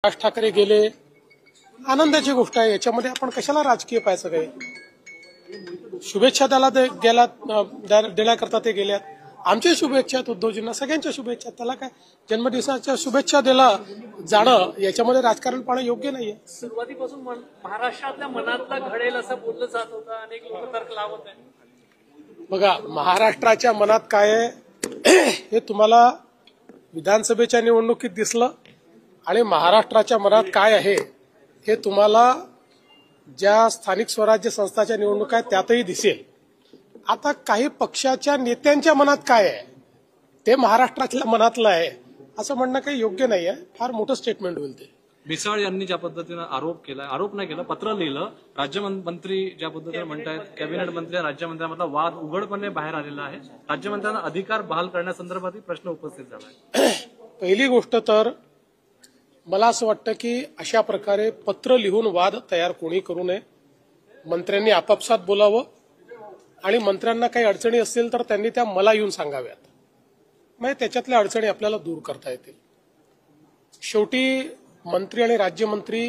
राज ठाकरे गेले, आनंदाची गोष्ट आहे. याच्यामध्ये आपण कशाला राजकीय पाहायचं काय? शुभेच्छा त्याला देण्याकरता ते गेल्यात. आमच्या शुभेच्छा आहेत उद्धवजींना, सगळ्यांच्या शुभेच्छा. त्याला काय जन्मदिवसाच्या शुभेच्छा दिला जाणं याच्यामध्ये राजकारण पाहणं योग्य नाहीये. सुरुवातीपासून महाराष्ट्रातल्या मनातला घडेल असं बोललं जात होतं, अनेक लोक तर्क लावत आहेत. बघा, महाराष्ट्राच्या मनात काय आहे हे तुम्हाला विधानसभेच्या निवडणुकीत दिसलं आणि महाराष्ट्राच्या मनात काय आहे हे तुम्हाला ज्या स्थानिक स्वराज्य संस्थाच्या निवडणुका आहेत त्यातही दिसेल. आता काही पक्षाच्या नेत्यांच्या मनात काय आहे ते महाराष्ट्रातल्या मनातलं आहे असं म्हणणं काही योग्य नाही आहे. फार मोठं स्टेटमेंट होईल ते. मिसाळ यांनी ज्या पद्धतीनं आरोप केला, आरोप नाही केला, पत्र लिहिलं, राज्यमंत्री ज्या पद्धतीने म्हणतायत, कॅबिनेट मंत्री आणि राज्यमंत्र्यांमधला वाद उघडपणे बाहेर आलेला आहे. राज्यमंत्र्यांना अधिकार बहाल करण्यासंदर्भातही प्रश्न उपस्थित झाला आहे. पहिली गोष्ट तर मला असं वाटतं की अशा प्रकारे पत्र लिहून वाद तयार कोणी करू नये. मंत्र्यांनी आपापसात बोलावं आणि मंत्र्यांना काही अडचणी असतील तर त्यांनी त्या मला येऊन सांगाव्यात. म्हणजे त्याच्यातल्या अडचणी आपल्याला दूर करता येतील. शेवटी मंत्री आणि राज्यमंत्री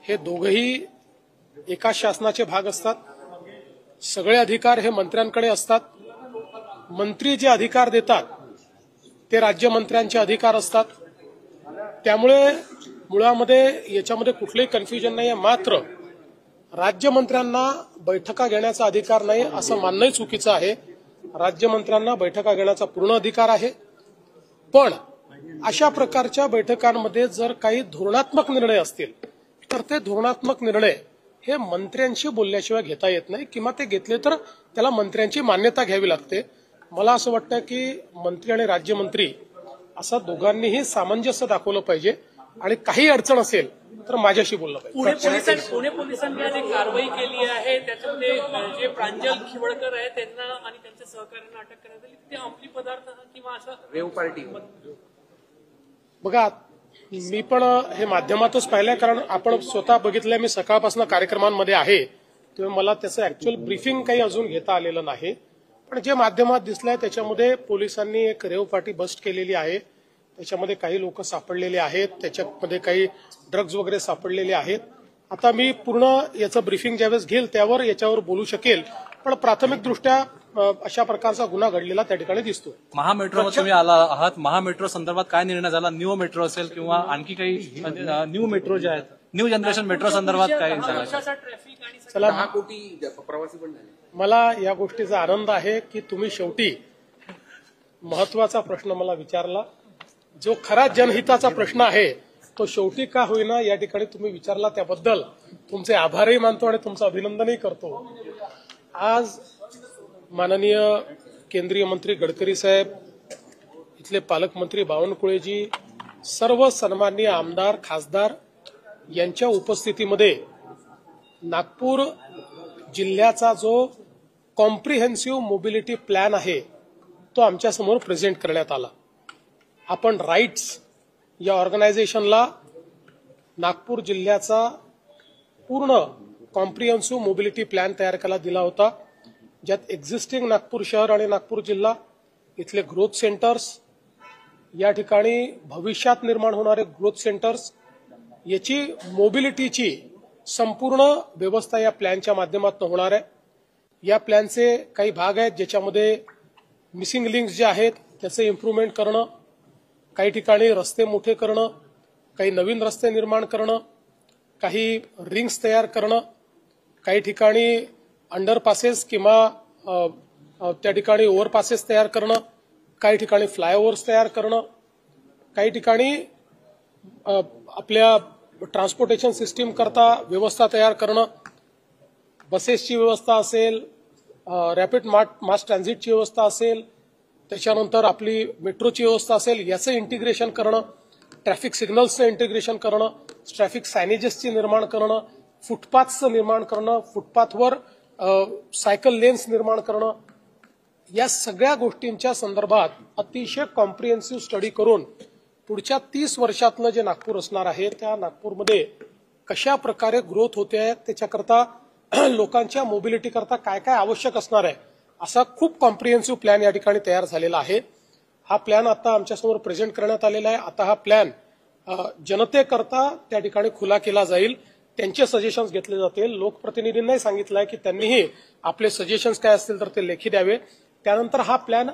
हे दोघंही एकाच शासनाचे भाग असतात. सगळे अधिकार हे मंत्र्यांकडे असतात. मंत्री जे अधिकार देतात ते राज्यमंत्र्यांचे अधिकार असतात. त्यामुळे मुळामध्ये याच्यामध्ये कुठलंही कन्फ्युजन नाही आहे. मात्र राज्यमंत्र्यांना बैठका घेण्याचा अधिकार नाही असं मानणंही चुकीचं आहे. राज्यमंत्र्यांना बैठका घेण्याचा पूर्ण अधिकार आहे. पण अशा प्रकारच्या बैठकांमध्ये जर काही धोरणात्मक निर्णय असतील तर ते धोरणात्मक निर्णय हे मंत्र्यांशी बोलल्याशिवाय घेता येत नाही, किंवा ते घेतले तर त्याला मंत्र्यांची मान्यता घ्यावी लागते. मला असं वाटतं की मंत्री आणि राज्यमंत्री असं दोघांनीही सामंजस्य दाखवलं पाहिजे आणि काही अडचण असेल तर माझ्याशी बोललं पाहिजे. पुणे पोलिसांनी आज एक कारवाई केली आहे. त्याच्यामध्ये जे प्रांजल खिवडकर आहे त्यांना आणि त्यांच्या सहकार्यांना अटक करण्यात आली. ते अंमली पदार्थ किंवा असं रेव पार्टी. बघा, मी पण हे माध्यमातच पाहिलंय, कारण आपण स्वतः बघितलंय. मी सकाळपासून कार्यक्रमांमध्ये आहे तेव्हा मला त्याचं ऍक्च्युअल ब्रीफिंग काही अजून घेता आलेलं नाही. पण जे माध्यमात दिसलंय त्याच्यामध्ये पोलिसांनी एक रेव पार्टी बस्ट केलेली आहे. त्याच्यामध्ये काही लोक सापडलेले आहेत, त्याच्यामध्ये काही ड्रग्ज वगैरे सापडलेले आहेत. आता मी पूर्ण याचं ब्रीफिंग ज्यावेळेस घेईल त्यावर याच्यावर बोलू शकेल. पण प्राथमिकदृष्ट्या अशा प्रकारचा गुन्हा घडलेला त्या ठिकाणी दिसतोय. महामेट्रोमध्ये तुम्ही आला आहात. महामेट्रो संदर्भात काय निर्णय झाला? न्यू मेट्रो असेल किंवा आणखी काही न्यू मेट्रो जे आहेत, न्यू जनरेशन मेट्रो संदर्भात काय चला, 10 कोटी प्रवासी पण झाले. मला या गोष्टीचा आनंद आहे की तुम्ही शेवटी महत्वाचा प्रश्न मला विचारला. जो खरा जनहिताचा प्रश्न आहे तो शेवटी का होईना या ठिकाणी तुम्ही विचारला, त्याबद्दल तुमचे आभारही मानतो आणि तुमचं अभिनंदनही करतो. आज माननीय केंद्रीय मंत्री गडकरी साहेब, इथले पालकमंत्री बावनकुळेजी, सर्व सन्माननीय आमदार खासदार यांच्या उपस्थितीमध्ये नागपूर जिल्ह्याचा जो कॉम्प्रिहेन्सिव्ह मोबिलिटी प्लॅन आहे तो आमच्यासमोर प्रेझेंट करण्यात आला. आपण राईट्स या ऑर्गनायझेशनला नागपूर जिल्ह्याचा पूर्ण कॉम्प्रिहेन्सिव्ह मोबिलिटी प्लॅन तयार करायला दिला होता, ज्यात एक्झिस्टिंग नागपूर शहर आणि नागपूर जिल्हा, इथले ग्रोथ सेंटर्स, या ठिकाणी भविष्यात निर्माण होणारे ग्रोथ सेंटर्स, याची मोबिलिटीची संपूर्ण व्यवस्था या प्लॅनच्या माध्यमातून होणार आहे. या प्लॅनचे काही भाग आहेत ज्याच्यामध्ये मिसिंग लिंक्स जे आहेत त्याचे इम्प्रूव्हमेंट करणं, काही ठिकाणी रस्ते मोठे करणं, काही नवीन रस्ते निर्माण करणं, काही रिंग्स तयार करणं, काही ठिकाणी अंडरपासेस किंवा त्या ठिकाणी ओव्हरपासेस तयार करणं, काही ठिकाणी फ्लायओव्हर्स तयार करणं, काही ठिकाणी आपल्या ट्रान्सपोर्टेशन सिस्टीम करता व्यवस्था तयार करणं, बसेसची व्यवस्था असेल, रॅपिड मास ट्रान्झिटची व्यवस्था असेल, त्याच्यानंतर आपली मेट्रोची व्यवस्था असेल, याचं इंटिग्रेशन करणं, ट्रॅफिक सिग्नल्सचं इंटिग्रेशन करणं, ट्रॅफिक सायनेजेसची निर्माण करणं, फुटपाथचं निर्माण करणं, फुटपाथवर सायकल लेन्स निर्माण करणं, या सगळ्या गोष्टींच्या संदर्भात अतिशय कॉम्प्रिहेन्सिव्ह स्टडी करून पुढच्या 30 वर्षातलं जे नागपूर असणार आहे त्या नागपूरमध्ये कशा प्रकारे ग्रोथ होते आहे, त्याच्याकरता लोकांच्या मोबिलिटी करता काय काय आवश्यक असणार आहे असा खूप कॉम्प्रिहेन्सिव्ह प्लॅन या ठिकाणी तयार झालेला आहे. हा प्लॅन आता आमच्यासमोर प्रेझेंट करण्यात आलेला आहे. आता हा प्लॅन जनतेकरता त्या ठिकाणी खुला केला जाईल. त्यांचे सजेशन्स घेतले जातील. लोकप्रतिनिधींनाही सांगितलं आहे की त्यांनीही आपले सजेशन्स काय असतील तर ते लेखी द्यावे. त्यानंतर हा प्लॅन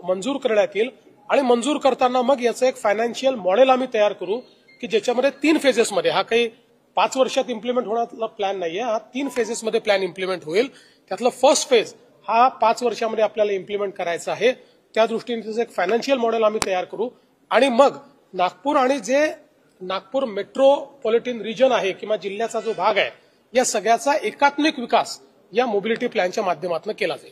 मंजूर करण्यात येईल आणि मंजूर करताना मग याचं एक फायनान्शियल मॉडेल आम्ही तयार करू की ज्याच्यामध्ये 3 फेजेसमध्ये, हा काही 5 वर्षात इम्प्लिमेंट होण्याचा प्लॅन नाहीये, हा 3 फेजेसमध्ये प्लॅन इम्प्लिमेंट होईल. त्यातलं फर्स्ट फेज हा 5 वर्षामध्ये आपल्याला इम्प्लिमेंट करायचा आहे. त्या दृष्टीने त्याचं एक फायनान्शियल मॉडेल आम्ही तयार करू आणि मग नागपूर आणि जे नागपूर मेट्रोपॉलिटन रिजन आहे किंवा जिल्ह्याचा जो भाग आहे या सगळ्याचा एकात्मिक विकास या मोबिलिटी प्लॅनच्या माध्यमातून केला जाईल.